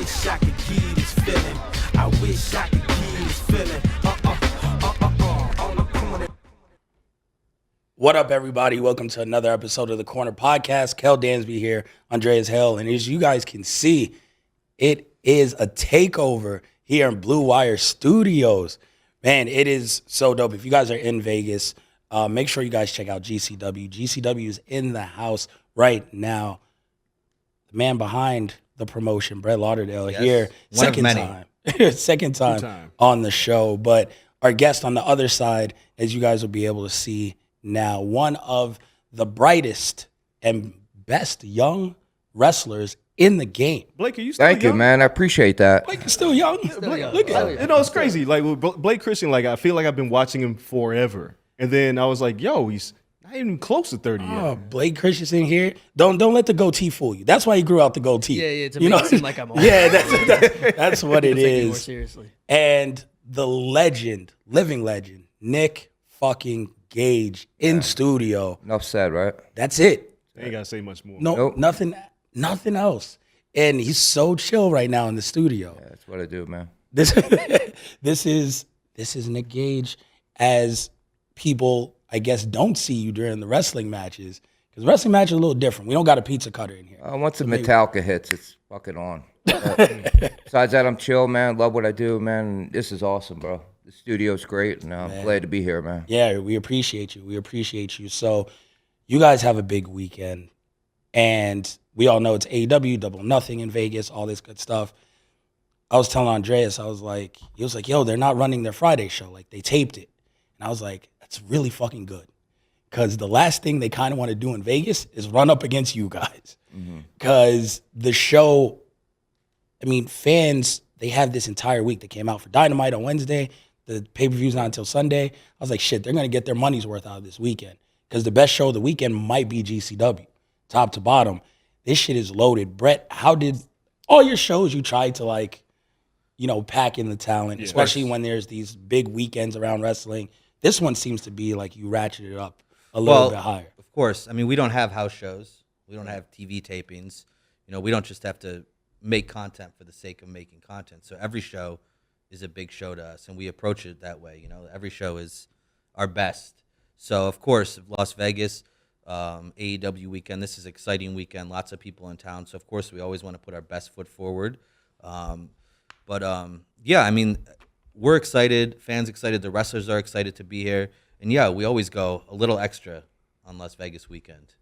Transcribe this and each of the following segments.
wish I could keep this feeling. I wish I could keep this feeling. On the corner. What up, everybody? Welcome to another episode of the Corner Podcast. Kel Dansby here, Andreas Hell, and as you guys can see, it is a takeover here in Blue Wire Studios. Man, it is so dope. If you guys are in Vegas, make sure you guys check out GCW. GCW is in the house right now. The man behind the promotion, Brett Lauderdale, here, second time on the show. But our guest on the other side, as you guys will be able to see now, one of the brightest and best young wrestlers in the game. Blake, are you still Thank young? you, man. I appreciate that. Blake is still young. Look at it's crazy. Like with Blake Christian, like I feel like I've been watching him forever, and then I was like, yo, he's not even close to 30 yet. Oh, Blake Christensen here. Don't let the goatee fool you. That's why he grew out the goatee. Yeah, to make it seem like I'm old. Yeah, that's what it Take it more is. seriously. And the legend, living legend, Nick fucking Gage in studio. Enough said, right? That's it. I ain't gotta say much more. Nope. Nothing else. And he's so chill right now in the studio. Yeah, that's what I do, man. This is Nick Gage, as people, I guess, don't see you during the wrestling matches, because wrestling matches are a little different. We don't got a pizza cutter in here. Once the Metallica hits, it's fucking on. Besides that, I'm chill, man. Love what I do, man. This is awesome, bro. The studio's great, and I'm glad to be here, man. Yeah, we appreciate you. So you guys have a big weekend, and we all know it's AEW, Double Nothing in Vegas, all this good stuff. I was telling Andreas, he was like, yo, they're not running their Friday show. Like, they taped it. And I was like, that's really fucking good. Because the last thing they kind of want to do in Vegas is run up against you guys. Because the show, I mean, fans, they have this entire week. They came out for Dynamite on Wednesday. The pay-per-view's not until Sunday. I was like, shit, they're going to get their money's worth out of this weekend. Because the best show of the weekend might be GCW, top to bottom. This shit is loaded. Brett, how did all your shows you tried to, like, you know, pack in the talent, especially when there's these big weekends around wrestling? This one seems to be like you ratcheted it up a little bit higher. Of course. I mean, we don't have house shows. We don't have TV tapings. You know, we don't just have to make content for the sake of making content. So every show is a big show to us, and we approach it that way. You know, every show is our best. So, of course, Las Vegas, AEW weekend, this is an exciting weekend, lots of people in town. So, of course, we always want to put our best foot forward. Yeah, I mean, we're excited, fans excited, the wrestlers are excited to be here. And, yeah, we always go a little extra on Las Vegas weekend.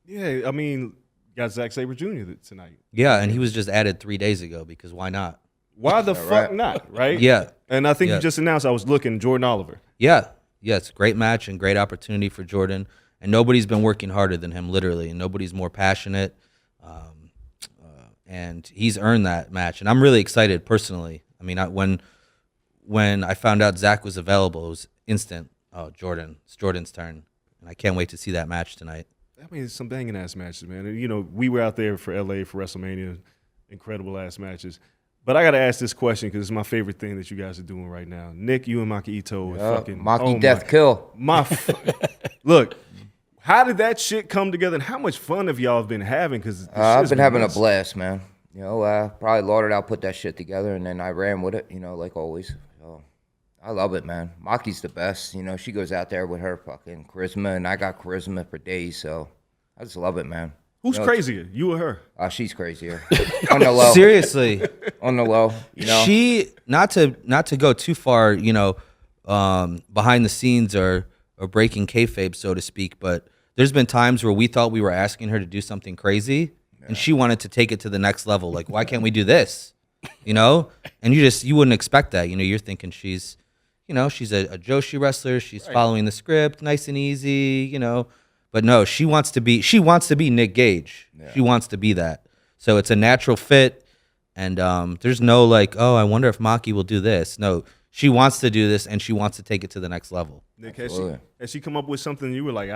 Yeah, I mean, got Zack Sabre Jr. tonight. Yeah, and he was just added 3 days ago because why not? Why the fuck not, right? Yeah. And I think you just announced, I was looking, Jordan Oliver. Yeah, it's a great match and great opportunity for Jordan. And nobody's been working harder than him, literally. And nobody's more passionate. And he's earned that match. And I'm really excited personally. I mean, when I found out Zach was available, it was instant. Oh, it's Jordan's turn. And I can't wait to see that match tonight. I mean, it's some banging ass matches, man. And, you know, we were out there for LA for WrestleMania, incredible ass matches. But I got to ask this question because it's my favorite thing that you guys are doing right now. Nick, you and Maki Ito are fucking... Maki Death Kill. Look, how did that shit come together, and how much fun have y'all been having? Because I've been having a blast, man. You know, probably Lauderdale put that shit together, and then I ran with it, you know, like always. So, I love it, man. Maki's the best. You know, she goes out there with her fucking charisma, and I got charisma for days, so I just love it, man. Who's crazier, you or her? She's crazier. On the low. Seriously. On the low, you know. She, not to go too far, you know, behind the scenes or breaking kayfabe, so to speak, but there's been times where we thought we were asking her to do something crazy, and she wanted to take it to the next level. Like, why can't we do this? You know? And you wouldn't expect that. You know, you're thinking she's a Joshi wrestler. She's following the script, nice and easy, you know. But no, she wants to be Nick Gage. Yeah. She wants to be that. So it's a natural fit. And there's no like, oh, I wonder if Maki will do this. No, she wants to do this, and she wants to take it to the next level. Nick, has she come up with something you were like,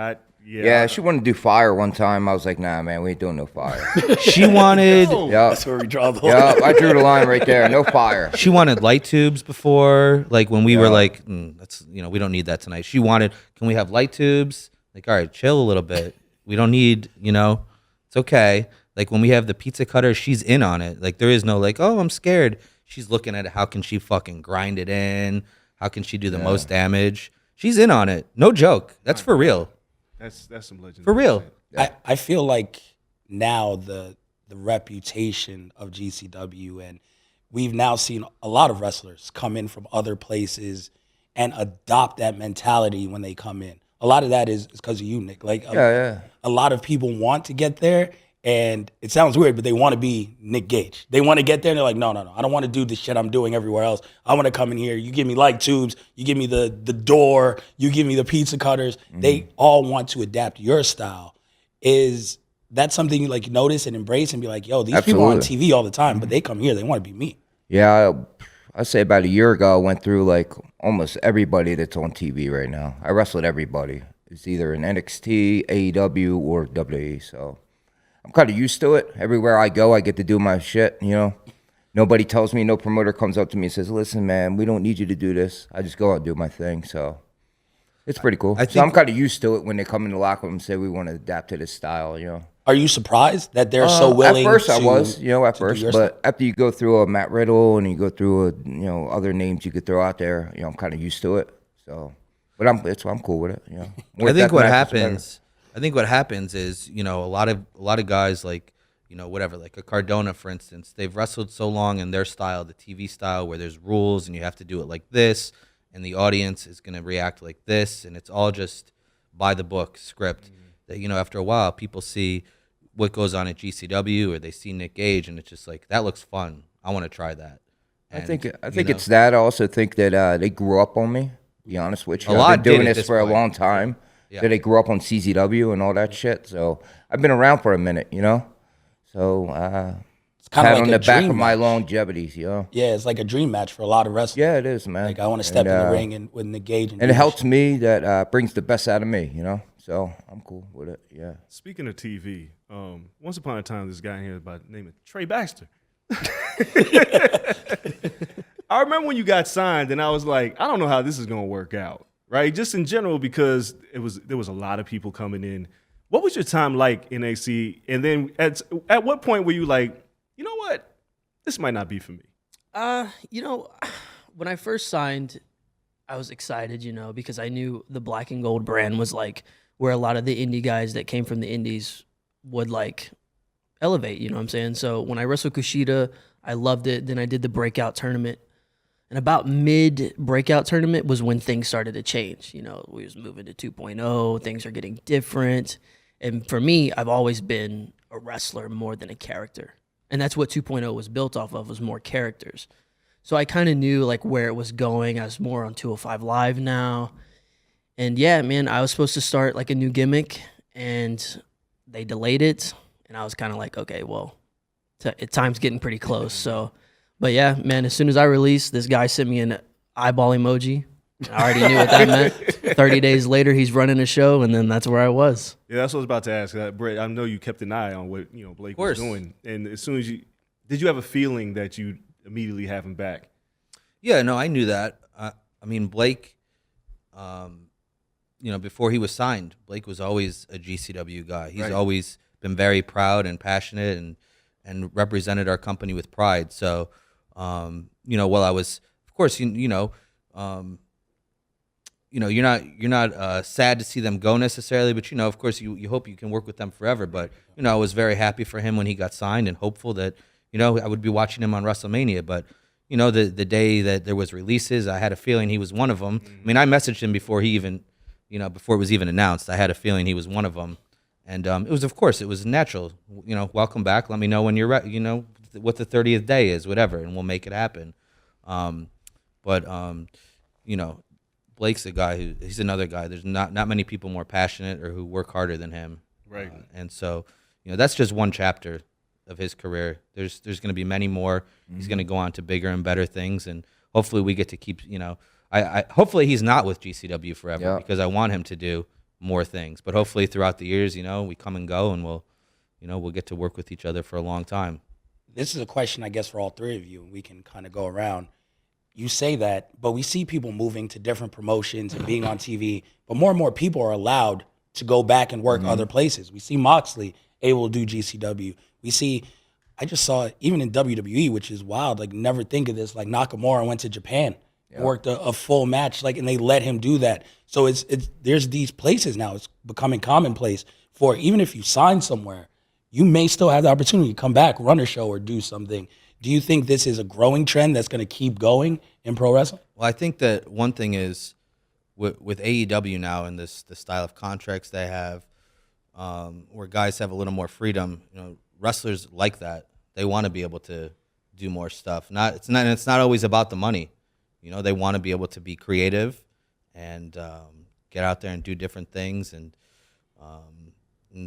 yeah, she wanted to do fire one time. I was like, nah, man, we ain't doing no fire. She wanted... That's where we draw the line. Yeah, I drew the line right there. No fire. She wanted light tubes before, like when we were like, that's, you know, we don't need that tonight. She wanted, can we have light tubes? Like, all right, chill a little bit. We don't need, you know, it's okay. Like when we have the pizza cutter, she's in on it. Like there is no like, oh, I'm scared. She's looking at it. How can she fucking grind it in? How can she do the most damage? She's in on it. No joke. That's for real. That's some legend. For real. I feel like now the reputation of GCW, and we've now seen a lot of wrestlers come in from other places and adopt that mentality when they come in. A lot of that is because of you, Nick. Like a lot of people want to get there, and it sounds weird, but they want to be Nick Gage. They want to get there, and they're like, no, I don't want to do the shit I'm doing everywhere else. I want to come in here. You give me light tubes. You give me the door. You give me the pizza cutters. They all want to adapt your style. Is that something you like notice and embrace and be like, yo, these people are on TV all the time, but they come here. They want to be me. Yeah, I'd say about a year ago, I went through like almost everybody that's on TV right now. I wrestled everybody. It's either in NXT, AEW, or WWE. So I'm kind of used to it. Everywhere I go, I get to do my shit, you know. Nobody tells me, no promoter comes up to me and says, listen, man, we don't need you to do this. I just go out and do my thing. So it's pretty cool. So I'm kind of used to it when they come in the locker room and say we want to adapt to this style, you know. Are you surprised that they're so willing? At first, I was, you know, but after you go through a Matt Riddle and you go through other names you could throw out there, you know, I'm kind of used to it. So, but I'm cool with it. You know, I think what happens is, you know, a lot of guys like, you know, whatever, like a Cardona, for instance, they've wrestled so long in their style, the TV style, where there's rules and you have to do it like this, and the audience is going to react like this, and it's all just by the book script. That, you know, after a while, people see what goes on at GCW, or they see Nick Gage, and it's just like, that looks fun. I want to try that. And, I think it's that. I also think that they grew up on me. To be honest with you, I've been doing this for a long time. Yeah. That they grew up on CZW and all that shit. So I've been around for a minute, you know. So it's kind of like on the back of my longevity, you know. Yeah, it's like a dream match for a lot of wrestlers. Yeah, it is, man. Like I want to step in the ring and with Nick Gage, and it helps me. That brings the best out of me, you know. So I'm cool with it. Yeah. Speaking of TV, once upon a time, this guy here by the name of Trey Baxter. I remember when you got signed, and I was like, I don't know how this is going to work out, right? Just in general, because there was a lot of people coming in. What was your time like in AC? And then at what point were you like, you know what, this might not be for me? You know, when I first signed, I was excited, you know, because I knew the Black and Gold brand was like where a lot of the indie guys that came from the indies would like elevate, you know what I'm saying? So when I wrestled Kushida, I loved it. Then I did the breakout tournament. And about mid-breakout tournament was when things started to change. You know, we was moving to 2.0, things are getting different. And for me, I've always been a wrestler more than a character. And that's what 2.0 was built off of, was more characters. So I kind of knew like where it was going. I was more on 205 Live now. And yeah, man, I was supposed to start like a new gimmick, and they delayed it. And I was kind of like, okay, well, time's getting pretty close. So, but yeah, man, as soon as I released, this guy sent me an eyeball emoji. I already knew what that meant. 30 days later, he's running a show, and then that's where I was. Yeah, that's what I was about to ask. Brett, I know you kept an eye on what Blake was doing. And as soon as did you have a feeling that you'd immediately have him back? Yeah, no, I knew that. I mean, Blake, before he was signed, Blake was always a GCW guy. He's always been very proud and passionate and represented our company with pride. So, while I was, of course, you're not sad to see them go necessarily, but of course, you hope you can work with them forever. But I was very happy for him when he got signed, and hopeful that I would be watching him on WrestleMania. But the day that there was releases, I had a feeling he was one of them. I mean, I messaged him before he even, before it was even announced. I had a feeling he was one of them, and it was natural. Welcome back. Let me know when you're ready. What the 30th day is, whatever, and we'll make it happen. Blake's a guy he's another guy. There's not many people more passionate or who work harder than him. Right. And so, that's just one chapter of his career. There's going to be many more. Mm-hmm. He's going to go on to bigger and better things, and hopefully we get to keep. Hopefully he's not with GCW forever, because I want him to do more things. But hopefully throughout the years, we come and go, and we'll get to work with each other for a long time. This is a question, I guess, for all three of you, and we can kind of go around. You say that, but we see people moving to different promotions and being on TV, but more and more people are allowed to go back and work other places. We see Moxley able to do GCW. We see, I just saw it even in WWE, which is wild. Like, never think of this. Like, Nakamura went to Japan, worked a full match, like, and they let him do that. So it's there's these places now. It's becoming commonplace for even if you sign somewhere, you may still have the opportunity to come back, run a show, or do something. Do you think this is a growing trend that's going to keep going in pro wrestling? Well, I think that one thing is with AEW now and the style of contracts they have, where guys have a little more freedom. You know, wrestlers like that. They want to be able to do more stuff. It's not always about the money. You know, they want to be able to be creative and get out there and do different things, and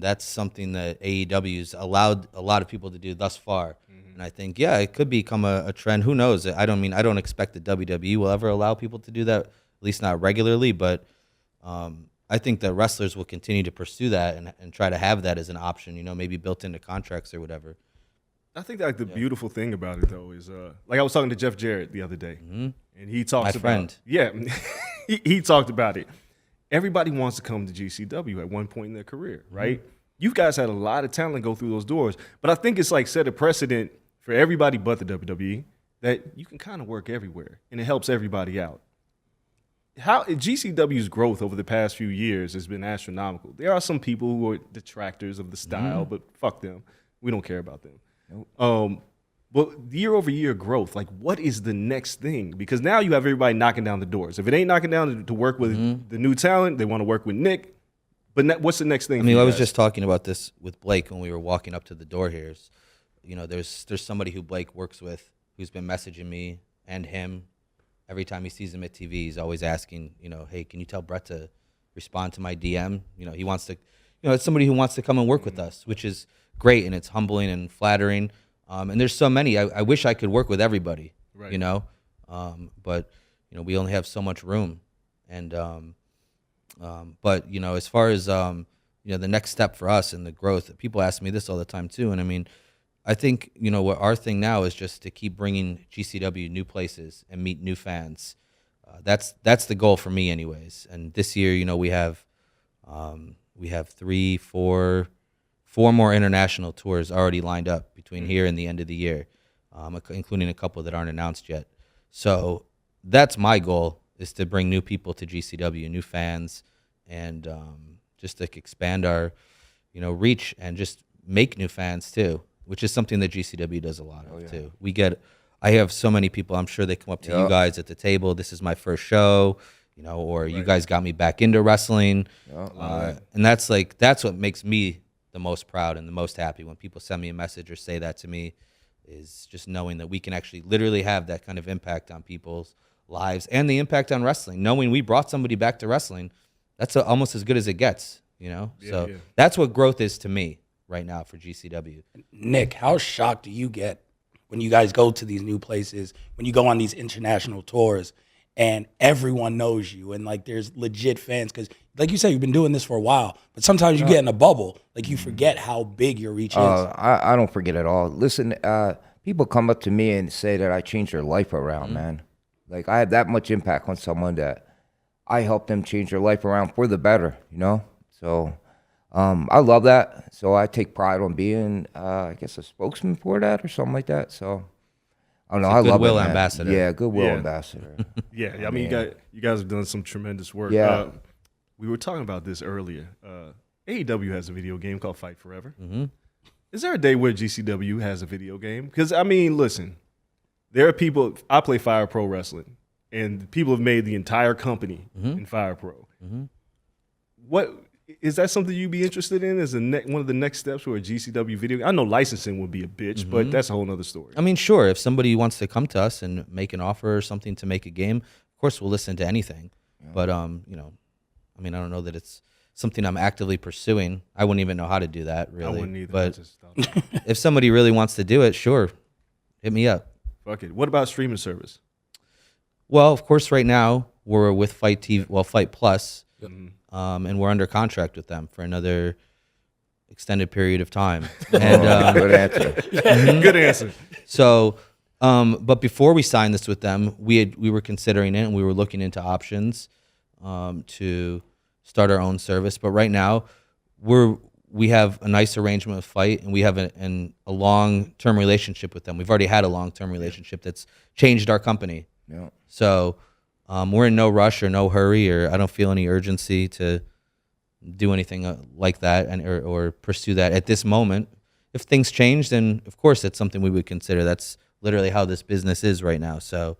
that's something that AEW's allowed a lot of people to do thus far. And I think, it could become a trend. Who knows? I don't expect the WWE will ever allow people to do that, at least not regularly, but I think that wrestlers will continue to pursue that and try to have that as an option, you know, maybe built into contracts or whatever. I think like the beautiful thing about it though is like I was talking to Jeff Jarrett the other day, and he talks about friend. Yeah, he talked about it. Everybody wants to come to GCW at one point in their career, right? You guys had a lot of talent go through those doors, but I think it's like set a precedent for everybody but the WWE that you can kind of work everywhere, and it helps everybody out. How GCW's growth over the past few years has been astronomical. There are some people who are detractors of the style, but fuck them. We don't care about them. Nope. But year-over-year growth, like what is the next thing? Because now you have everybody knocking down the doors. If it ain't knocking down to work with the new talent, they want to work with Nick. But what's the next thing? I mean, I was just talking about this with Blake when we were walking up to the door here. You know, there's somebody who Blake works with who's been messaging me and him. Every time he sees him at TV, he's always asking, you know, hey, can you tell Brett to respond to my DM? You know, he wants to, you know, it's somebody who wants to come and work with us, which is great, and it's humbling and flattering. And there's so many. I wish I could work with everybody, right. You know, but, you know, we only have so much room. And, but, you know, as far as, you know, the next step for us and the growth, people ask me this all the time too. And I mean, I think, you know, what our thing now is just to keep bringing GCW new places and meet new fans. That's the goal for me anyways. And this year, you know, we have 4 more international tours already lined up between here and the end of the year, including a couple that aren't announced yet. So that's my goal, is to bring new people to GCW, new fans, and just to expand our, you know, reach and just make new fans too, which is something that GCW does a lot of too. I have so many people, I'm sure they come up to you guys at the table, this is my first show, you know, or you guys got me back into wrestling. And that's what makes me the most proud and the most happy when people send me a message or say that to me, is just knowing that we can actually literally have that kind of impact on people's lives and the impact on wrestling. Knowing we brought somebody back to wrestling, that's almost as good as it gets, you know? That's what growth is to me right now for GCW. Nick, how shocked do you get when you guys go to these new places, when you go on these international tours, and everyone knows you, and like there's legit fans? Because like you said, you've been doing this for a while, but sometimes you get in a bubble, like you forget how big your reach is. I don't forget at all. Listen, people come up to me and say that I changed their life around, man. Like I have that much impact on someone that I help them change their life around for the better, you know? So I love that. So I take pride on being, I guess, a spokesman for that or something like that. So I don't know. I love it. Goodwill ambassador. Yeah, goodwill ambassador. I mean, you guys have done some tremendous work. Yeah. We were talking about this earlier. AEW has a video game called Fight Forever. Is there a day where GCW has a video game? Because, I mean, listen, there are people, I play Fire Pro Wrestling, and people have made the entire company in Fire Pro. What is that something you'd be interested in as one of the next steps for a GCW video? I know licensing would be a bitch, but that's a whole other story. I mean, sure, if somebody wants to come to us and make an offer or something to make a game, of course we'll listen to anything. But, you know, I mean, I don't know that it's something I'm actively pursuing. I wouldn't even know how to do that, really. I wouldn't either. But if somebody really wants to do it, sure, hit me up. Fuck it. What about streaming service? Well, of course, right now we're with Fight TV, Fight Plus, and we're under contract with them for another extended period of time. And Good answer. Good answer. So, but before we signed this with them, we were considering it, and we were looking into options to start our own service. But right now, we're we have a nice arrangement with Fight, and we have a long-term relationship with them. We've already had a long-term relationship that's changed our company. Yeah. So we're in no rush or no hurry, or I don't feel any urgency to do anything like that or pursue that at this moment. If things change, then of course that's something we would consider. That's literally how this business is right now. So,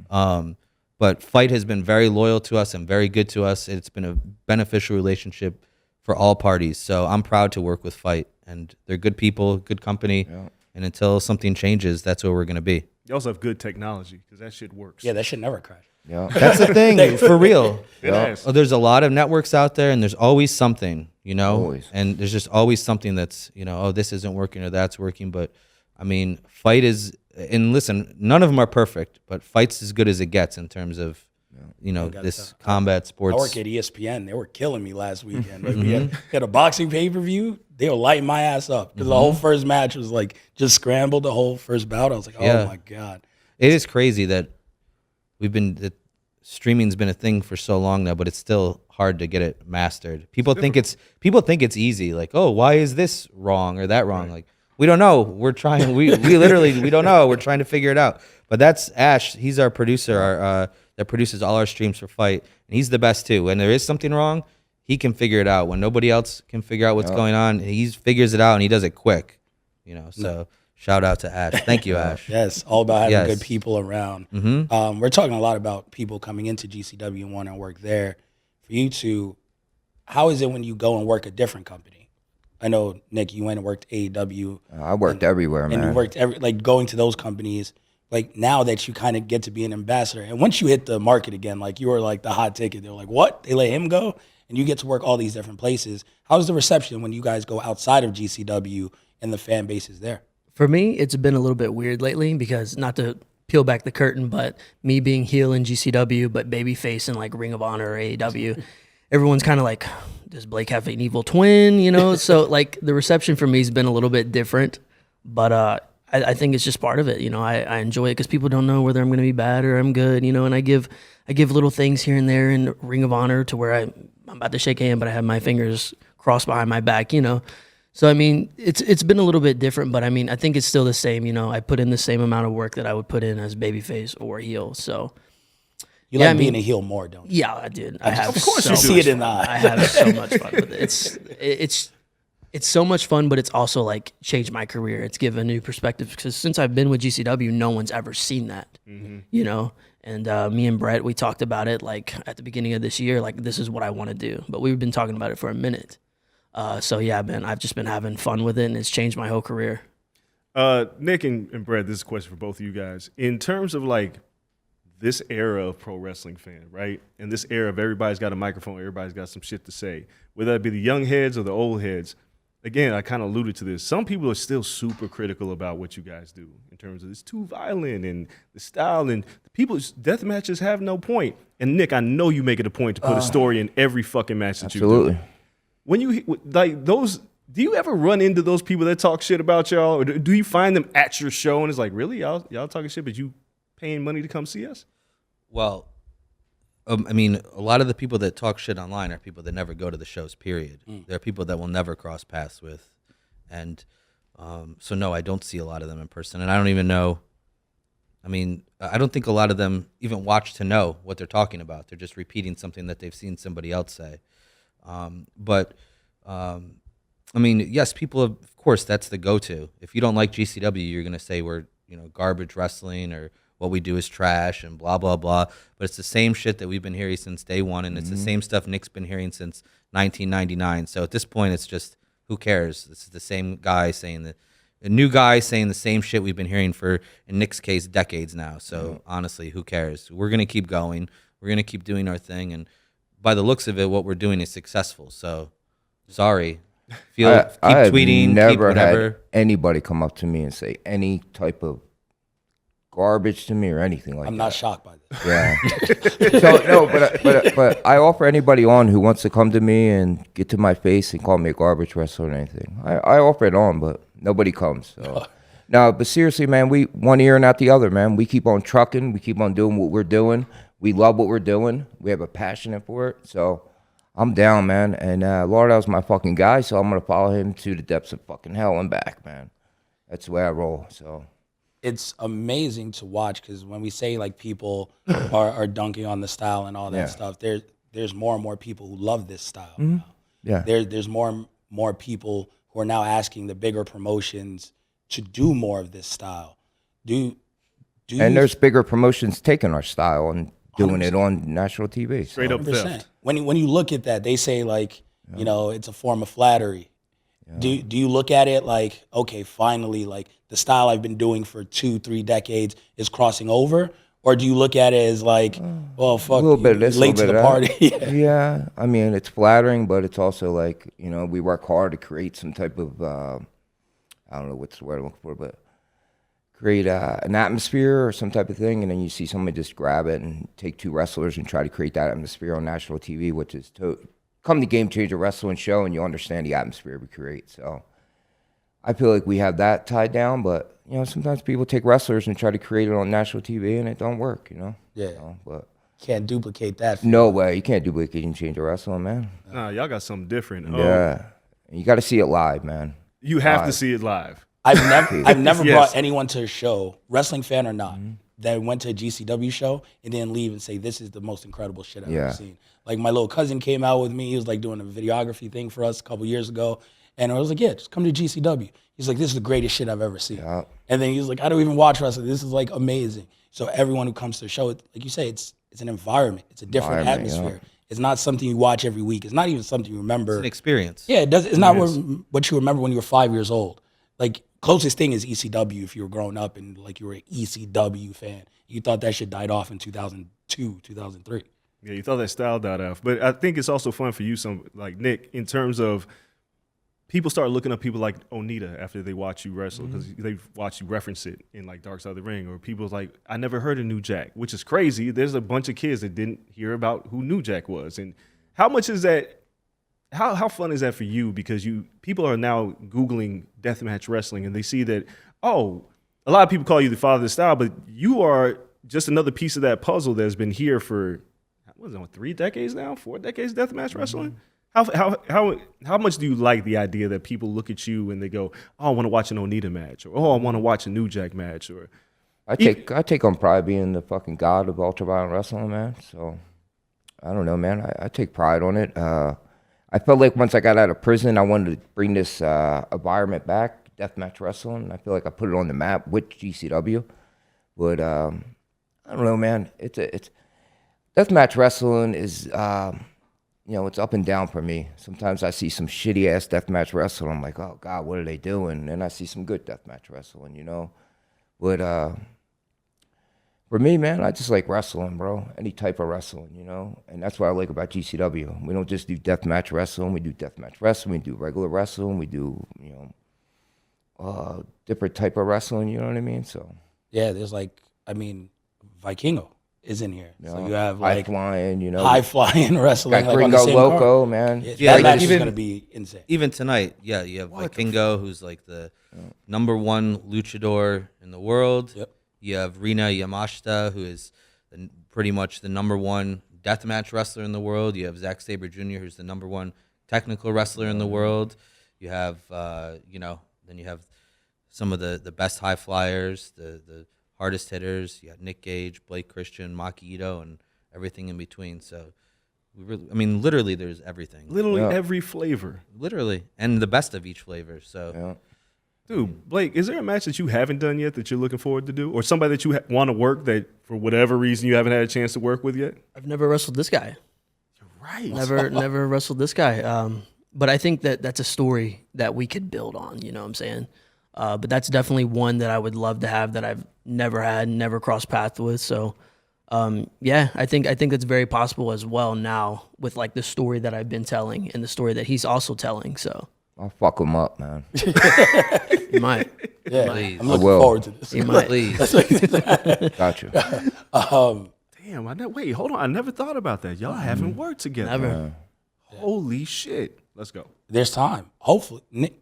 but Fight has been very loyal to us and very good to us. It's been a beneficial relationship for all parties. So I'm proud to work with Fight, and they're good people, good company. Yeah. And until something changes, that's where we're going to be. You also have good technology because that shit works. Yeah, that shit never crash. Yeah. That's the thing, for real. Yeah. There's a lot of networks out there, and there's always something, Always. and there's just always something that's, oh, this isn't working or that's working. But I mean, Fight is, and listen, none of them are perfect, but Fight's as good as it gets in terms of, this combat sports. I work at ESPN. They were killing me last weekend. Like, we had a boxing pay-per-view. They were lighting my ass up because the whole first match was like just scrambled. The whole first bout, I was like, oh my God. It is crazy that streaming's been a thing for so long now, but it's still hard to get it mastered. People think it's easy. Like, oh, why is this wrong or that wrong? Right. Like, we don't know. We're trying. We literally we don't know. We're trying to figure it out. But that's Ash. He's our producer. That produces all our streams for Fight, and he's the best too. When there is something wrong, he can figure it out. When nobody else can figure out what's going on, he figures it out, and he does it quick. So. Shout out to Ash. Thank you, Ash. Yes, all about having good people around. We're talking a lot about people coming into GCW and wanting to work there. For you two, how is it when you go and work a different company? I know, Nick, you went and worked AEW. I worked everywhere, man. And you worked going to those companies. Like, now that you kind of get to be an ambassador, and once you hit the market again, like, you were like the hot ticket. They were like, what? They let him go? And you get to work all these different places. How's the reception when you guys go outside of GCW and the fan base is there? For me, it's been a little bit weird lately because, not to peel back the curtain, but me being heel in GCW, but babyface in like Ring of Honor or AEW, everyone's kind of like, does Blake have an evil twin? So like the reception for me has been a little bit different, but I think it's just part of it. I enjoy it because people don't know whether I'm going to be bad or I'm good. And I give little things here and there in Ring of Honor to where I'm about to shake a hand, but I have my fingers crossed behind my back. So I mean, it's been a little bit different, but I mean, I think it's still the same. I put in the same amount of work that I would put in as babyface or heel. So you like being a heel more, don't you? Yeah, I did. I have. Of course, you see it in the eye. I have so much fun with it. It's so much fun, but it's also like changed my career. It's given a new perspective because since I've been with GCW, no one's ever seen that. And me and Brett, we talked about it like at the beginning of this year, like this is what I want to do. But we've been talking about it for a minute. So yeah, man, I've just been having fun with it, and it's changed my whole career. Nick and Brett, this is a question for both of you guys. In terms of like this era of pro wrestling fan, right? And this era of everybody's got a microphone, everybody's got some shit to say, whether that be the young heads or the old heads. Again, I kind of alluded to this. Some people are still super critical about what you guys do in terms of it's too violent and the style, and the people's death matches have no point. And Nick, I know you make it a point to put a story in every fucking match that you do. Absolutely. When you like those, do you ever run into those people that talk shit about y'all, or do you find them at your show and it's like, really, y'all talking shit, but you paying money to come see us? Well, I mean, a lot of the people that talk shit online are people that never go to the shows, period. There are people that we'll never cross paths with. And so, no, I don't see a lot of them in person. And I don't even know. I mean, I don't think a lot of them even watch to know what they're talking about. They're just repeating something that they've seen somebody else say. I mean, yes, people, of course, that's the go-to. If you don't like GCW, you're going to say we're, garbage wrestling or what we do is trash and blah, blah, blah. But it's the same shit that we've been hearing since day one, and it's the same stuff Nick's been hearing since 1999. So at this point, it's just, who cares? This is the same guy saying a new guy saying the same shit we've been hearing for, in Nick's case, decades now. So honestly, who cares? We're going to keep going. We're going to keep doing our thing. And by the looks of it, what we're doing is successful. So sorry. Keep tweeting, keep whatever. Had anybody come up to me and say any type of garbage to me or anything like that. I'm not shocked by this. Yeah. So no, but I offer anybody on who wants to come to me and get to my face and call me a garbage wrestler or anything. I offer it on, but nobody comes. So no, but seriously, man, we one ear and out the other, man. We keep on trucking. We keep on doing what we're doing. We love what we're doing. We have a passion for it. So I'm down, man. And Lauderdale's my fucking guy, so I'm gonna follow him to the depths of fucking hell and back, man. That's the way I roll. So It's amazing to watch because when we say like people are dunking on the style and all that stuff, there's more and more people who love this style. Now. yeah, There's more people who are now asking the bigger promotions to do more of this style. Do and you, there's bigger promotions taking our style and doing it on national TV. Straight up theft. When you look at that, they say like it's a form of flattery. Do you look at it like, okay, finally, like the style I've been doing for 2-3 decades is crossing over, or do you look at it as like, well, fuck, A little bit of this, late to the party? Yeah, I mean, it's flattering, but it's also like, we work hard to create some type of, I don't know what's the word I'm looking for, but create an atmosphere or some type of thing, and then you see somebody just grab it and take 2 wrestlers and try to create that atmosphere on national TV, which is come to Game Changer Wrestling Show, and you understand the atmosphere we create. So I feel like we have that tied down, but sometimes people take wrestlers and try to create it on national TV, and it don't work. Yeah. But Can't duplicate that. no way, you can't duplicate Game Changer Wrestling, man. Nah, y'all got something different. Yeah, you got to see it live, man. You have to see it live. I've never Yes. brought anyone to a show, wrestling fan or not, that went to a GCW show and didn't leave and say, this is the most incredible shit I've ever seen. Like my little cousin came out with me. He was like doing a videography thing for us a couple years ago. And I was like, yeah, just come to GCW. He's like, this is the greatest shit I've ever seen. Yeah. And then he was like, I don't even watch wrestling. This is like amazing. So everyone who comes to the show, like you say, it's an environment. It's a different atmosphere. It's not something you watch every week. It's not even something you remember. It's an experience. Yeah, it's not what you remember when you were 5 years old. Like, closest thing is ECW if you were growing up and like you were an ECW fan. You thought that shit died off in 2002, 2003. Yeah, you thought that style died off. But I think it's also fun for you, like Nick, in terms of people start looking up people like Onita after they watch you wrestle because they've watched you reference it in like Dark Side of the Ring. Or people's like, I never heard of New Jack, which is crazy. There's a bunch of kids that didn't hear about who New Jack was. And how much is that? How fun is that for you? Because people are now Googling deathmatch wrestling and they see that, a lot of people call you the father of the style, but you are just another piece of that puzzle that's been here for, 3 decades now, 4 decades deathmatch wrestling? How much do you like the idea that people look at you and they go, I want to watch an Onita match, or I want to watch a New Jack match, or I take on pride being the fucking god of ultraviolet wrestling, man. So I don't know, man. I take pride on it. I felt like once I got out of prison, I wanted to bring this environment back, deathmatch wrestling. I feel like I put it on the map with GCW. But I don't know, man. It's deathmatch wrestling is it's up and down for me. Sometimes I see some shitty ass deathmatch wrestling. I'm like, oh God, what are they doing? And then I see some good deathmatch wrestling, But for me, man, I just like wrestling, bro. Any type of wrestling, And that's what I like about GCW. We don't just do deathmatch wrestling. We do deathmatch wrestling. We do regular wrestling. We do, different type of wrestling. You know what I mean? So Yeah, there's Vikingo is in here. So you have high like flying, high flying wrestling. got like on the Gringo same Loco, card. man. That match is even- going to be insane. Even tonight, you have Vikingo, who's like the #1 luchador in the world. Yep. You have Rina Yamashita, who is pretty much the #1 deathmatch wrestler in the world. You have Zack Sabre Jr., who's the #1 technical wrestler in the world. You have, then you have some of the best high flyers, the hardest hitters. You got Nick Gage, Blake Christian, Maki Ito, and everything in between. So, literally, there's everything. literally every flavor. Literally, and the best of each flavor. So, Dude, Blake, is there a match that you haven't done yet that you're looking forward to do? Or somebody that you want to work that for whatever reason you haven't had a chance to work with yet? I've never wrestled this guy. Right. Never wrestled this guy. But I think that's a story that we could build on. You know what I'm saying? But that's definitely one that I would love to have that I've never had, never crossed paths with. So, I think that's very possible as well now with like the story that I've been telling and the story that he's also telling. So I'll fuck him up, man. you might. Yeah, Please. I'm looking will. forward to this. You might. please. Gotcha. Damn, wait, hold on. I never thought about that. Y'all haven't worked together. Never. Holy shit. Let's go. There's time. Hopefully. Nick,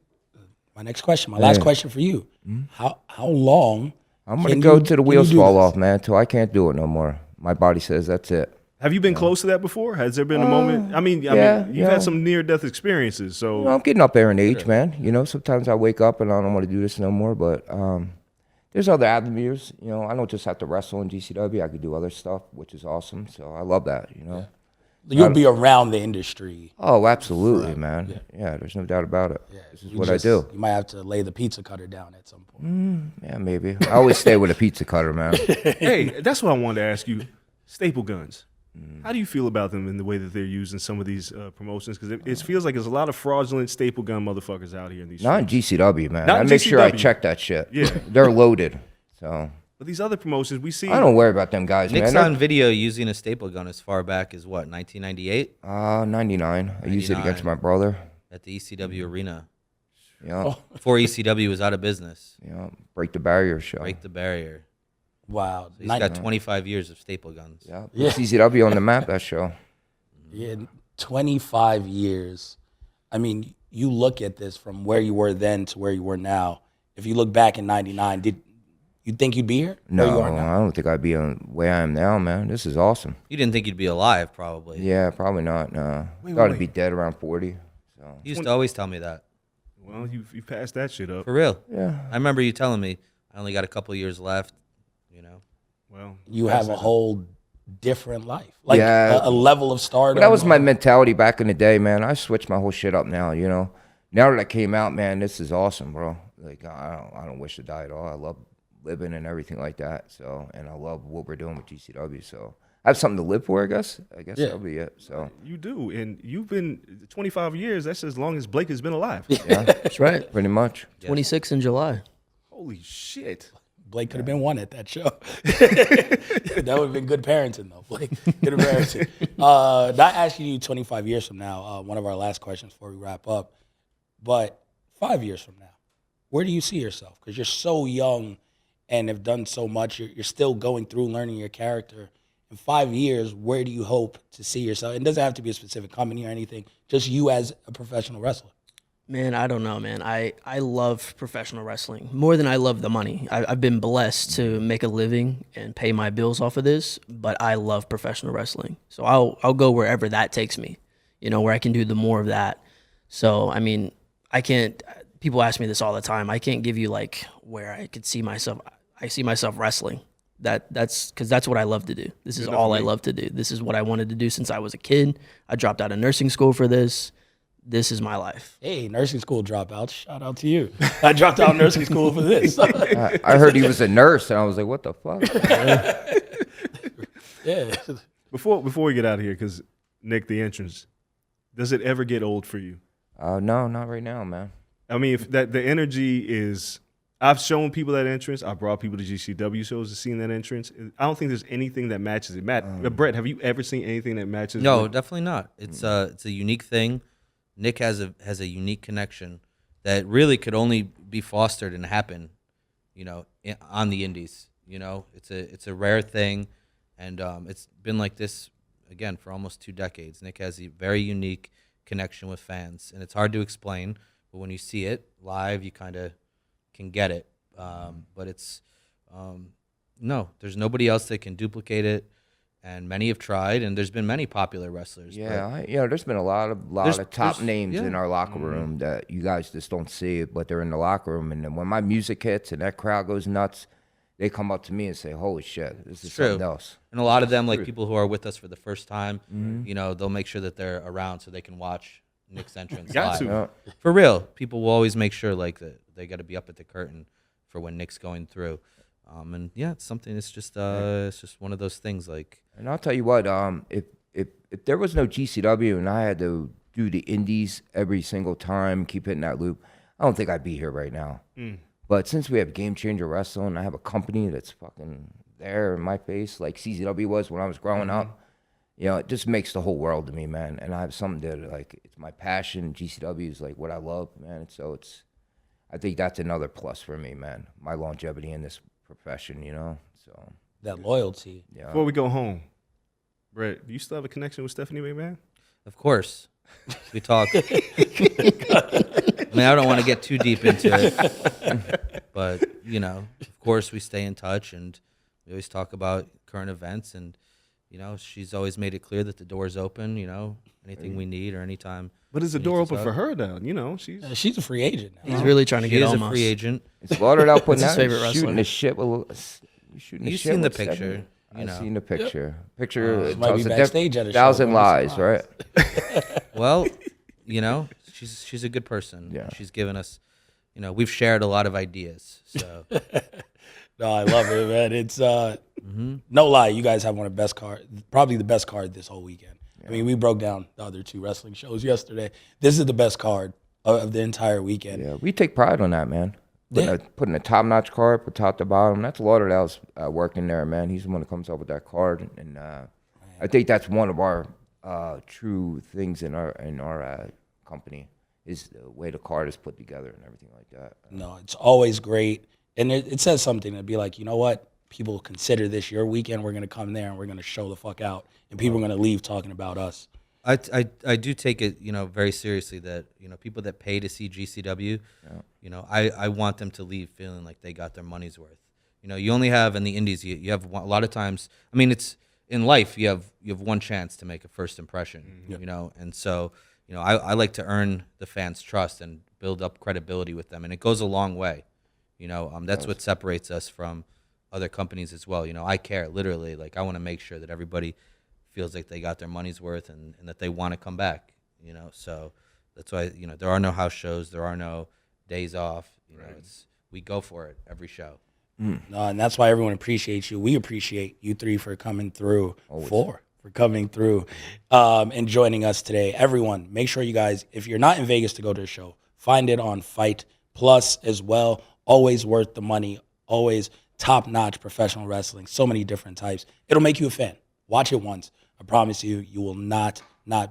my next question, my last question for you. How long I'm gonna can go you- till the can you wheels do fall this? off, man. Till I can't do it no more. My body says that's it. Have you been close to that before? Has there been a moment? I mean, yeah, you've had some near-death experiences, so Well, I'm getting up there in age, man. You know, sometimes I wake up and I don't want to do this no more, but there's other avenues. You know, I don't just have to wrestle in GCW. I could do other stuff, which is awesome. So I love that, you know. You'll be around the industry. Oh, absolutely, man. Yeah, there's no doubt about it. This is what I do. You might have to lay the pizza cutter down at some point. Yeah, maybe. I always stay with a pizza cutter, man. hey, that's what I wanted to ask you. Staple guns. How do you feel about them in the way that they're used in some of these promotions? Because it feels like there's a lot of fraudulent staple gun motherfuckers out here in these Not in streets. GCW, man. Not I in make sure I GCW. check that shit. Yeah. They're loaded. So But these other promotions, we see. I don't worry about them guys, Nick's man. on video using a staple gun as far back as what, 1998 99. I used it against my brother. at the ECW arena. Yeah. Before ECW was out of business. Yeah. Break the barrier show. Break the barrier. Wow. He's got 25 years of staple guns. Yeah. It's CCW on the map, that show. Yeah, 25 years. I mean, you look at this from where you were then to where you were now. If you look back in 99, did you think you'd be here? Where No, you are now? I don't think I'd be on where I am now, man. This is awesome. You didn't think you'd be alive, probably. Yeah, probably not. No. Wait, Thought wait. I'd be dead around 40. So You used to always tell me that. Well, you passed that shit up. For real. yeah. I remember you telling me I only got a couple years left, you know. Well, You have a whole different life, like Yeah. a level of stardom. But that was my mentality back in the day, man. I switched my whole shit up now, you know. Now that I came out, man, this is awesome, bro. Like I don't wish to die at all. I love living and everything like that. So, and I love what we're doing with GCW. So, I have something to live for, I guess. Yeah. That'll be it. So, you do, and you've been 25 years. That's as long as Blake has been alive. yeah, That's right. pretty much. 26 in July. Holy shit! Blake could have been one at that show. That would have been good parenting, though. Blake, good parenting. Not asking you 25 years from now, one of our last questions before we wrap up, but 5 years from now, where do you see yourself? Because you're so young and have done so much. You're still going through learning your character. In 5 years, where do you hope to see yourself? It doesn't have to be a specific company or anything, just you as a professional wrestler. Man, I don't know, man. I love professional wrestling more than I love the money. I've been blessed to make a living and pay my bills off of this, but I love professional wrestling. So I'll go wherever that takes me, you know, where I can do the more of that. So, I mean, I can't, people ask me this all the time. I can't give you like where I could see myself. I see myself wrestling. That's because that's what I love to do. This is all I love to do. This is what I wanted to do since I was a kid. I dropped out of nursing school for this. This is my life. Hey, nursing school dropouts. Shout out to you. I dropped out of nursing school for this. I heard he was a nurse, and I was like, what the fuck? Yeah. Before we get out of here, because Nick, the entrance, does it ever get old for you? No, not right now, man. I mean, if that the energy is. I've shown people that entrance. I brought people to GCW shows to see that entrance. I don't think there's anything that matches it. Brett, have you ever seen anything that matches? No, with- definitely not. It's a unique thing. Nick has a unique connection that really could only be fostered and happen, you know, on the indies. You know, it's a rare thing, and it's been like this again for almost 2 decades. Nick has a very unique connection with fans, and it's hard to explain, but when you see it live, you kind of can get it. But it's no, there's nobody else that can duplicate it. And many have tried, and there's been many popular wrestlers. Yeah, there's been a lot of top names in our locker room that you guys just don't see, but they're in the locker room. And then when my music hits and that crowd goes nuts, they come up to me and say, "Holy shit, this is something else." And a lot of them, like people who are with us for the first time, you know, they'll make sure that they're around so they can watch Nick's entrance Got live. to. For real, people will always make sure like that they got to be up at the curtain for when Nick's going through. And yeah, it's something. It's just one of those things. Like, And I'll tell you what, if there was no GCW and I had to do the indies every single time, keep hitting that loop, I don't think I'd be here right now. But since we have Game Changer Wrestling, I have a company that's fucking there in my face, like CZW was when I was growing up. You know, it just makes the whole world to me, man. And I have something that, like, it's my passion. GCW is like what I love, man. So I think that's another plus for me, man. My longevity in this profession, you know. So That loyalty. yeah. Before we go home, Brett, do you still have a connection with Stephanie McMahon? of course, we talk. I mean, I don't want to get too deep into it, but you know, of course, we stay in touch and we always talk about current events. And you know, she's always made it clear that the door's open. You know, anything we need or anytime. But is the door open for her now? You know, she's She's a free agent now. He's really trying to She get is almost. a free agent. It's Lauderdale putting his out favorite shooting wrestler. the shit with shooting the You've shit seen the with picture, Stephanie. you I've know. seen the picture. Picture She might be tells a backstage at a show, thousand don't be lies, right? surprised. Well, you know, she's a good person. Yeah. She's given us, you know, we've shared a lot of ideas. So No, I love it, man. It's no lie, you guys have one of the best card, probably the best card this whole weekend. I mean, we broke down the other two wrestling shows yesterday. This is the best card of the entire weekend. Yeah, we take pride on that, man. Yeah. Putting a top-notch card from top to bottom. That's Lauderdale's working there, man. He's the one that comes up with that card, and I think that's one of our true things in our company is the way the card is put together and everything like that. No, it's always great. And it says something to be like, you know what? People consider this your weekend. We're going to come there and we're going to show the fuck out. And people are going to leave talking about us. I do take it, you know, very seriously that, you know, people that pay to see GCW, you know, I want them to leave feeling like they got their money's worth. You know, you only have in the indies, you have a lot of times, I mean, it's in life, you have one chance to make a first impression, you know, and so, you know, I like to earn the fans' trust and build up credibility with them, and it goes a long way. You know, that's what separates us from other companies as well. You know, I care, literally, like I want to make sure that everybody feels like they got their money's worth and that they want to come back, you know. So that's why, you know, there are no house shows, there are no days off. You know, we go for it every show. No, and that's why everyone appreciates you. We appreciate you three for coming through. For coming through and joining us today. Everyone, make sure you guys, if you're not in Vegas to go to the show, find it on Fight Plus as well. Always worth the money. Always top-notch professional wrestling. So many different types. It'll make you a fan. Watch it once. I promise you, you will not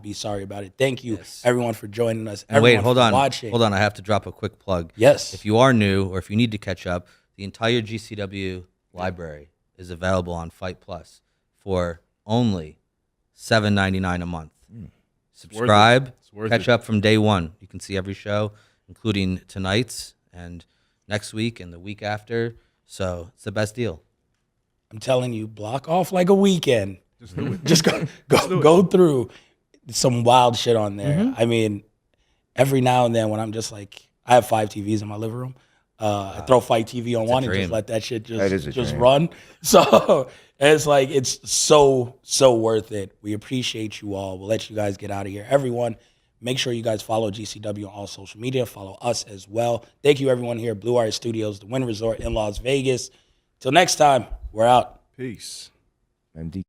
be sorry about it. Thank you, everyone, for joining us. And wait, hold on. Watching. Hold on. I have to drop a quick plug. Yes. If you are new or if you need to catch up, the entire GCW library is available on Fight Plus for only $7.99 a month. Subscribe, catch up from day one. You can see every show, including tonight's and next week and the week after. So it's the best deal. I'm telling you, block off like a weekend. Just go through some wild shit on there. I mean, every now and then when I'm just like, I have 5 TVs in my living room. I throw Fight TV on one and just let that shit just run. So it's like, it's so worth it. We appreciate you all. We'll let you guys get out of here. Everyone, make sure you guys follow GCW on all social media. Follow us as well. Thank you, everyone here at Blue Wire Studios, the Wynn Resort in Las Vegas. Till next time, we're out. Peace. MD.